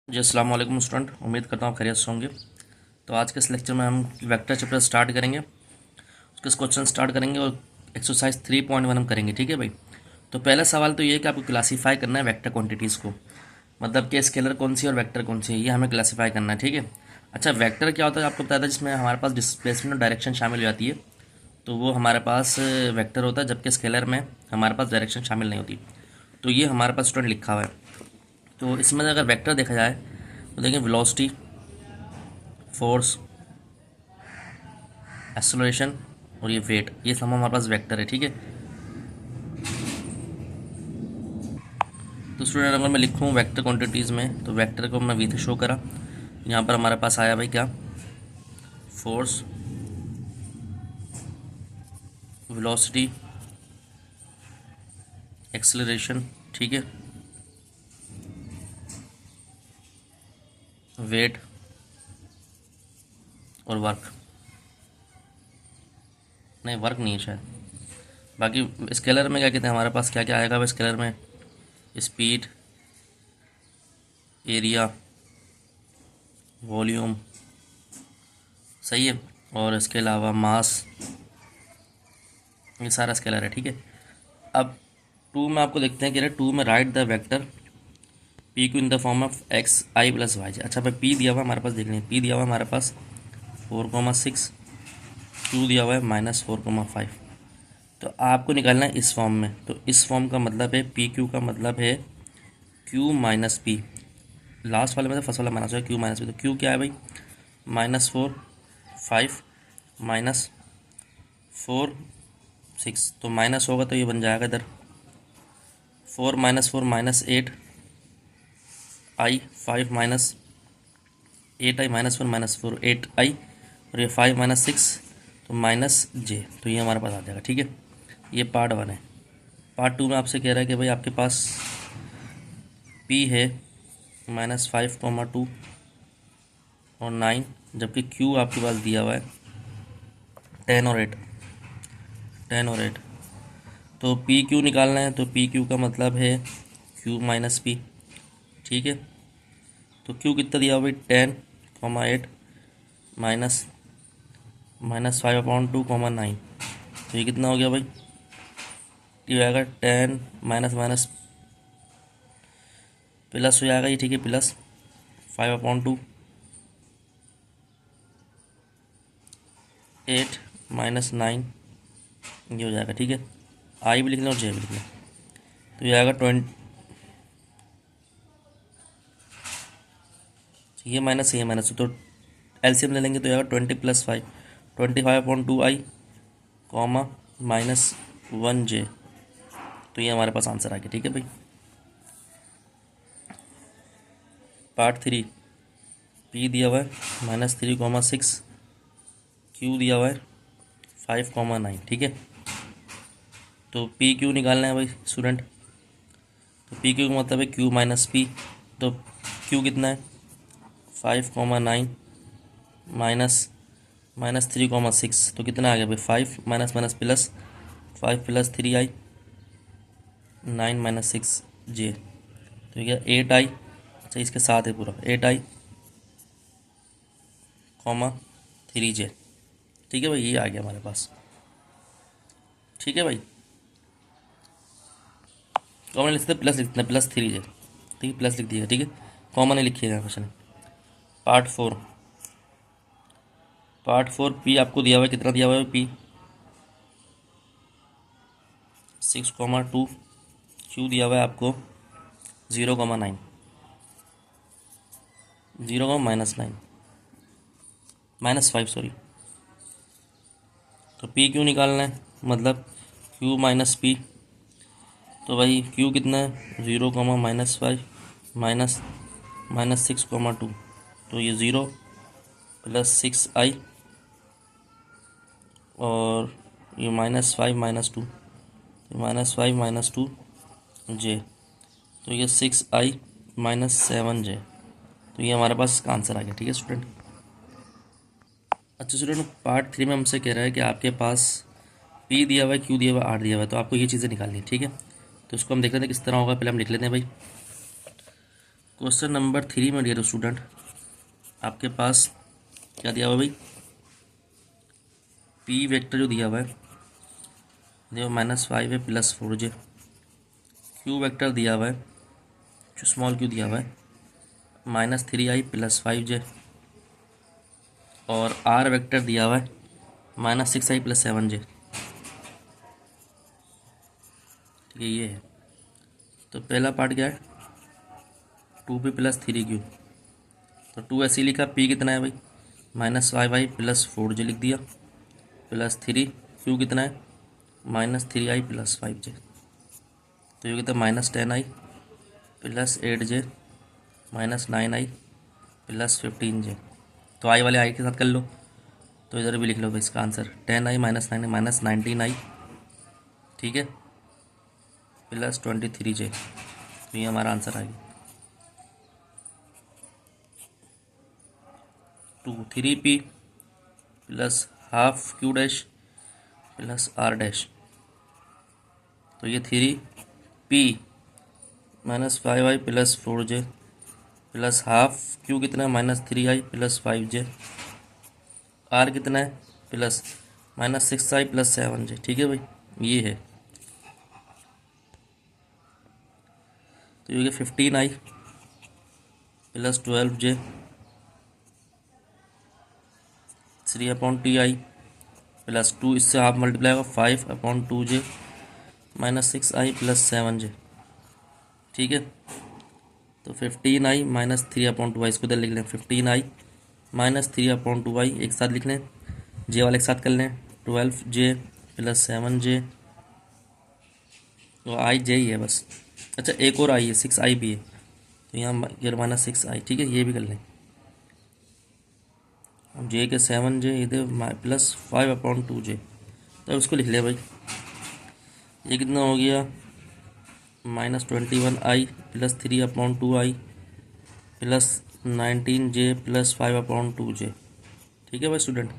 जी अस्सलाम वालेकुम स्टूडेंट, उम्मीद करता हूँ खैरियत से होंगे। तो आज के इस लेक्चर में हम वेक्टर चैप्टर स्टार्ट करेंगे, उसके क्वेश्चन स्टार्ट करेंगे और एक्सरसाइज 3.1 हम करेंगे। ठीक है भाई। तो पहला सवाल तो ये है कि आपको क्लासीफाई करना है वेक्टर क्वांटिटीज़ को, मतलब कि स्केलर कौन सी और वेक्टर कौन सी है, ये हमें क्लासीफाई करना है। ठीक है। अच्छा, वेक्टर क्या होता है आपको बताया था, जिसमें हमारे पास डिस्प्लेसमेंट और डायरेक्शन शामिल हो जाती है, तो वो हमारे पास वेक्टर होता है, जबकि स्केलर में हमारे पास डायरेक्शन शामिल नहीं होती। तो ये हमारे पास स्टूडेंट लिखा हुआ है। तो इसमें अगर वेक्टर देखा जाए तो देखिए वेलोसिटी, फोर्स, एक्सेलरेशन और ये वेट, ये सब हमारे पास वेक्टर है। ठीक है। तो स्टूडेंट अगर मैं लिखूँ वेक्टर क्वांटिटीज़ में, तो वेक्टर को मैं वी से शो करा। यहाँ पर हमारे पास आया भाई क्या, फोर्स, वेलोसिटी, एक्सेलरेशन, ठीक है, वेट और वर्क। नहीं, वर्क नहीं है शायद। बाकी स्केलर में क्या कहते हैं, हमारे पास क्या क्या आएगा भाई स्केलर में, स्पीड, एरिया, वॉल्यूम, सही है, और इसके अलावा मास, ये सारा स्केलर है। ठीक है। अब टू में आपको देखते हैं कि टू में write the vector P Q in the form of x i plus y. अच्छा भाई, पी दिया हुआ हमारे पास, देख लें पी दिया हुआ हमारे पास 4,6, क्यू दिया हुआ है -4,5। तो आपको निकालना है इस फॉर्म में। तो इस फॉर्म का मतलब है पी क्यू का मतलब है क्यू माइनस पी। लास्ट वाले में से फर्स्ट वाला माइनस है, क्यू माइनस पी। तो क्यू क्या है भाई, -4,5 -4,6। तो माइनस होगा तो ये बन जाएगा इधर 4 - 4 -8 आई, 5 -8 आई, -1 -4 8 आई, और ये 5 -6 तो -j। तो ये हमारे पास आ जाएगा। ठीक है। ये पार्ट 1 है। पार्ट 2 में आपसे कह रहा है कि भाई आपके पास p है -5,2 और 9, जबकि q आपके पास दिया हुआ है 10 और 8, 10 और 8। तो पी क्यू निकालना है, तो पी क्यू का मतलब है q माइनस पी। ठीक है। तो q कितना दिया हुआ भाई, 10,8 -5/2,9। तो ये कितना हो गया भाई, ये आएगा 10 माइनस माइनस प्लस हो जाएगा ये। ठीक है, प्लस 5/2 8 -9 ये हो जाएगा। ठीक है। आई भी लिख लें और जे भी लिख लें। तो ये आएगा 20, ये माइनस ये माइनस, तो एलसीएम ले लेंगे तो ये आएगा 20 + 5, 25/2 आई कॉमा -1 जे। तो ये हमारे पास आंसर आ गया। ठीक है भाई। पार्ट 3, पी दिया हुआ है -3,6, क्यू दिया हुआ है 5,9। ठीक है। तो पी क्यू निकालना है भाई स्टूडेंट। तो पी क्यू का मतलब है क्यू माइनस पी। तो क्यू कितना है 5,9 -3,6। तो कितना आ गया भाई, 5 माइनस माइनस प्लस 5 + 3 आई, 9 - 6 जे। तो क्या 8 आई, अच्छा इसके साथ है पूरा 8 आई कॉमा 3 जे। ठीक है भाई, ये आ गया हमारे पास। ठीक है भाई। कॉमन लिखते हैं, प्लस लिखते हैं, +3 जे। ठीक है, प्लस लिख दिएगा। ठीक है, कॉमन नहीं लिखिएगा क्वेश्चन। पार्ट 4, पार्ट 4 पी आपको दिया हुआ है, कितना दिया हुआ है पी 6,2, क्यू दिया हुआ है आपको 0,9, 0,9 -5 सॉरी। तो पी क्यू निकालना है, मतलब क्यू माइनस पी। तो भाई क्यू कितना है 0,-5 -6,2। तो ये 0 + 6 आई और ये -5 -2, -5 -2 जे। तो ये 6 आई -7 जे। तो ये हमारे पास इसका आंसर आ गया। ठीक है स्टूडेंट। अच्छा स्टूडेंट, पार्ट 3 में हमसे कह रहा है कि आपके पास पी दिया हुआ है, क्यू दिया हुआ है, आर दिया हुआ है। तो आपको ये चीज़ें निकालनी है। ठीक है। तो इसको हम देख लेते हैं किस तरह होगा। पहले हम लिख लेते हैं भाई, क्वेश्चन नंबर 3 में डियर स्टूडेंट आपके पास क्या दिया हुआ भाई, पी वेक्टर जो दिया हुआ है देखो -5 है +4j, क्यू वेक्टर दिया हुआ है जो स्मॉल क्यू दिया हुआ है -3i +5j, और आर वेक्टर दिया हुआ है -6i +7j। ठीक है, ये है। तो पहला पार्ट क्या है, 2p + 3q, तो 2 ऐसे ही लिखा, p कितना है भाई -5i +4j लिख दिया, +3, q कितना है -3i +5j, तो ये कितना -10i +8j -9i +15j। तो आई वाले आई के साथ कर लो, तो इधर भी लिख लो भाई इसका आंसर 10i -9 -19i, ठीक है, +23j। तो ये हमारा आंसर आ गया 3p +half q dash +r dash. तो ये 3p -5i +4j +half q कितना है -3i +5j, r कितना है +6i +7j। ठीक है भाई, ये है। तो ये 15i +12j 3/ti +2, इससे हाफ मल्टीप्लाई होगा 5/2j -6i +7j। ठीक है, तो 15i -3/2i, इसको इधर लिख लें 15i -3/2i, एक साथ लिख लें, जे वाले एक साथ कर लें 12j +7j, तो आई जे ही है बस। अच्छा एक और आई है 6i भी है, तो यहाँ ये -6i, ठीक है, ये भी कर लें। जे के 7j इधर +5/2j, तो उसको लिख लिया भाई। ये कितना हो गया -21i +3/2i +19j +5/2j। ठीक है भाई स्टूडेंट,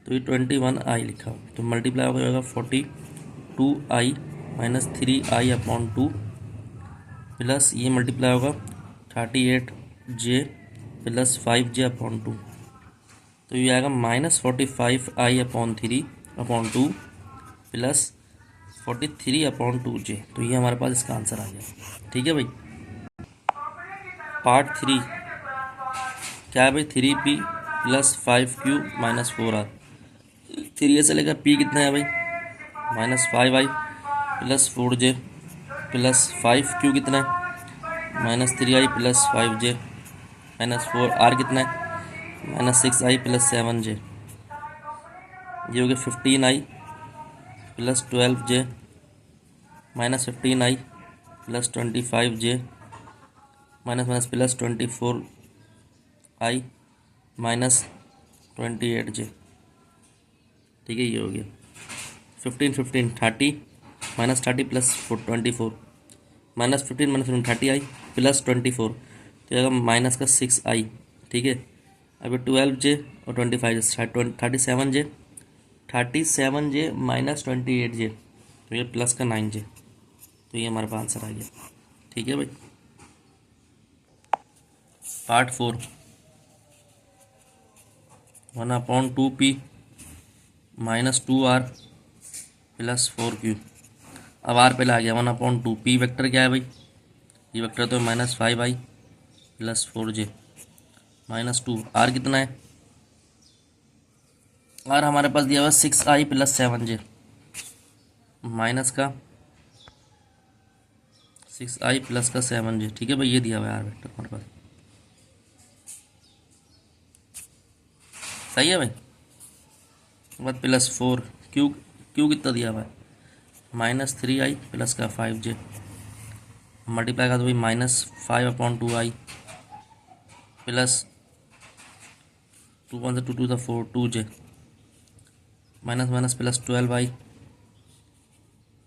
तो ये 21i लिखा, तो मल्टीप्लाई हो जाएगा 42i -3i/2 प्लस ये मल्टीप्लाई होगा 38j +5j/2, तो ये आएगा -45i/3/2 +43/2j। तो ये हमारे पास इसका आंसर आ गया। ठीक है भाई, पार्ट 3 क्या है भाई, 3p +5q -4r। 3 से लेकर p कितना है भाई -5i +4j +5q कितना है -3i +5j -4r कितना है -6i +7j। ये हो गया 15i +12j -15i +25j +24i -28j। ठीक है, ये हो गया 15 15 30 -30 +24 -15 30i +24, तो आएगा माइनस का 6i। ठीक है, अभी 12j और 25 37j -28j, तो ये प्लस का 9j, तो ये हमारे पास आंसर आ गया। ठीक है भाई, पार्ट 4 1/2p -2r +4q। अब आर पे ला गया 1/2p, वेक्टर क्या है भाई, ये वेक्टर तो -5i +4j -2, आर कितना है, आर हमारे पास दिया हुआ 6i +7j, माइनस का 6i प्लस का 7j। ठीक है भाई, ये दिया हुआ है आर वेक्टर हमारे पास, सही है भाई। बाद +4, क्यू क्यू कितना दिया हुआ है -3i प्लस का 5j, मल्टीप्लाई का तो भाई -5/2i plus 2 1 2 2 4 2j minus +12i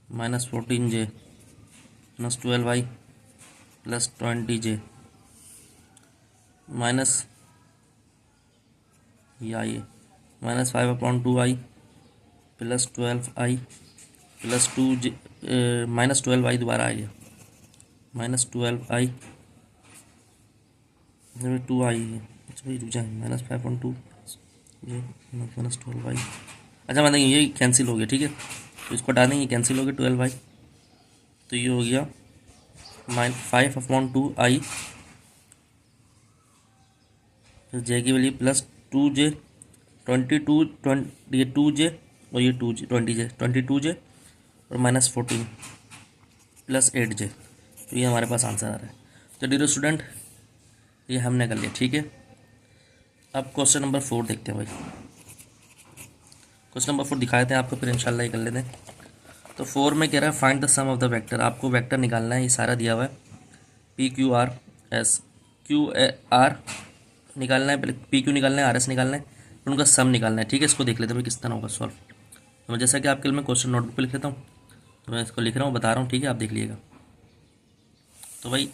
-14j -12i +20j minus ये -5/2i +12i +2j -12i दोबारा आ गया -12i टू आई है। अच्छा भाई रुक जाए, -5/2 ये -12y। अच्छा मतलब ये कैंसिल हो गया, ठीक है, तो इसको हटा देंगे, कैंसिल हो गया 12y। तो ये हो गया -5/2 फिर जे की वैल्यू +2j 22 ये 2j और ये 2j 20j 22j और -14 +8j। तो ये हमारे पास आंसर आ रहा है। तो डियर स्टूडेंट ये हमने कर लिया, ठीक है। अब क्वेश्चन नंबर 4 देखते हैं भाई। क्वेश्चन नंबर 4 दिखाए थे आपको, फिर इंशाल्लाह ये कर लेते हैं। तो 4 में कह रहा है find the sum of the vector. आपको वेक्टर निकालना है, ये सारा दिया हुआ है, PQRS निकालना है, पहले PQ निकालना है, RS निकालना है, फिर उनका सम निकालना है, ठीक है। इसको देख लेते हैं भाई किस तरह होगा सॉल्व। तो मैं जैसा कि आपके लिए मैं क्वेश्चन नोटबुक पे लिख लेता हूँ, तो मैं इसको लिख रहा हूँ, बता रहा हूँ, ठीक है, आप देख लीजिएगा। तो भाई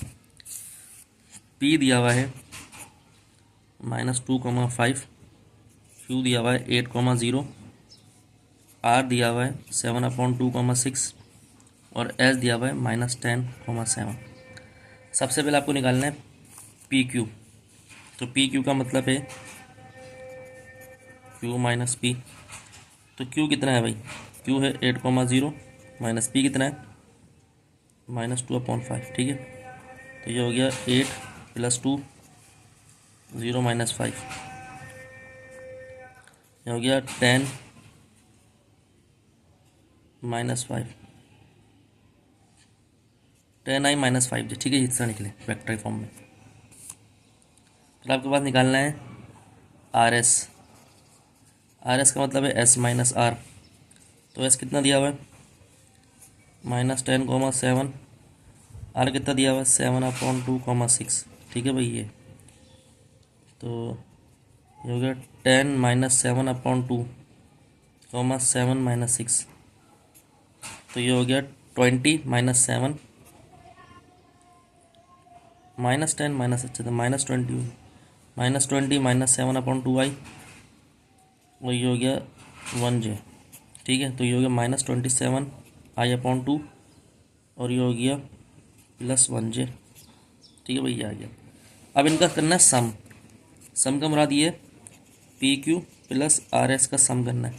P दिया हुआ है -2,5, Q दिया हुआ है 8,0, R दिया हुआ है 7/2,6 और S दिया हुआ है -10,7। सबसे पहले आपको निकालना है PQ। तो PQ का मतलब है Q माइनस P। तो Q कितना है भाई, Q है 8,0 माइनस P कितना है -2/5, ठीक है। तो ये हो गया 8 + 2 0 - 5, ये हो गया 10 - 5 10i - 5j, ठीक है, इस तरह निकले वेक्टर फॉर्म में। फिर आपके पास निकालना है RS। RS का मतलब है S - R। तो S कितना दिया हुआ है -10,7। R कितना दिया हुआ है 7/2,6, ठीक है भाई ये। तो ये हो गया 10 - 7/2, 7 - 6। तो ये हो गया 20 - 7 -10 माइनस, अच्छा था -20 -7/2i और ये हो गया 1j, ठीक है। तो ये हो गया -27i/2 और ये हो गया +1j, ठीक है भाई, ये आ गया। अब इनका करना है सम का मुराद ये PQ + RS का सम करना है।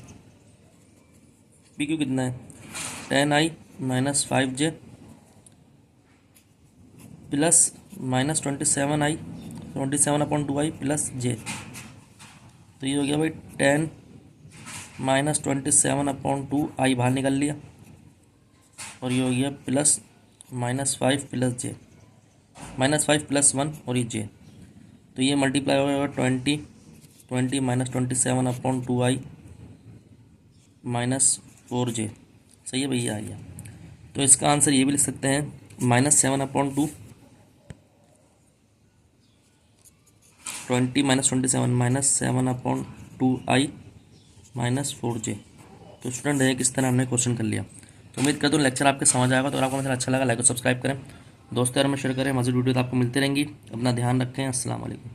PQ कितना है 10i - 5j plus -27i 27/2i +j। तो ये हो गया भाई 10 - 27/2i बाहर निकाल लिया और ये हो गया +-5 + j -5 + 1 और ये j। तो ये मल्टीप्लाई होगा 20 - 27/2i -4j। सही है भैया, आ गया। तो इसका आंसर ये भी लिख सकते हैं -7/2 20 - 27 -7/2i -4j। तो स्टूडेंट है किस तरह हमने क्वेश्चन कर लिया। तो उम्मीद करता हूँ लेक्चर आपके समझ आएगा। तो अगर आपको मेरा अच्छा लगा लाइक और सब्सक्राइब करें, दोस्तों यार में शेयर करें। मज़ीद वीडियो तो आपको मिलती रहेंगी। अपना ध्यान रखें। अस्सलाम वालेकुम।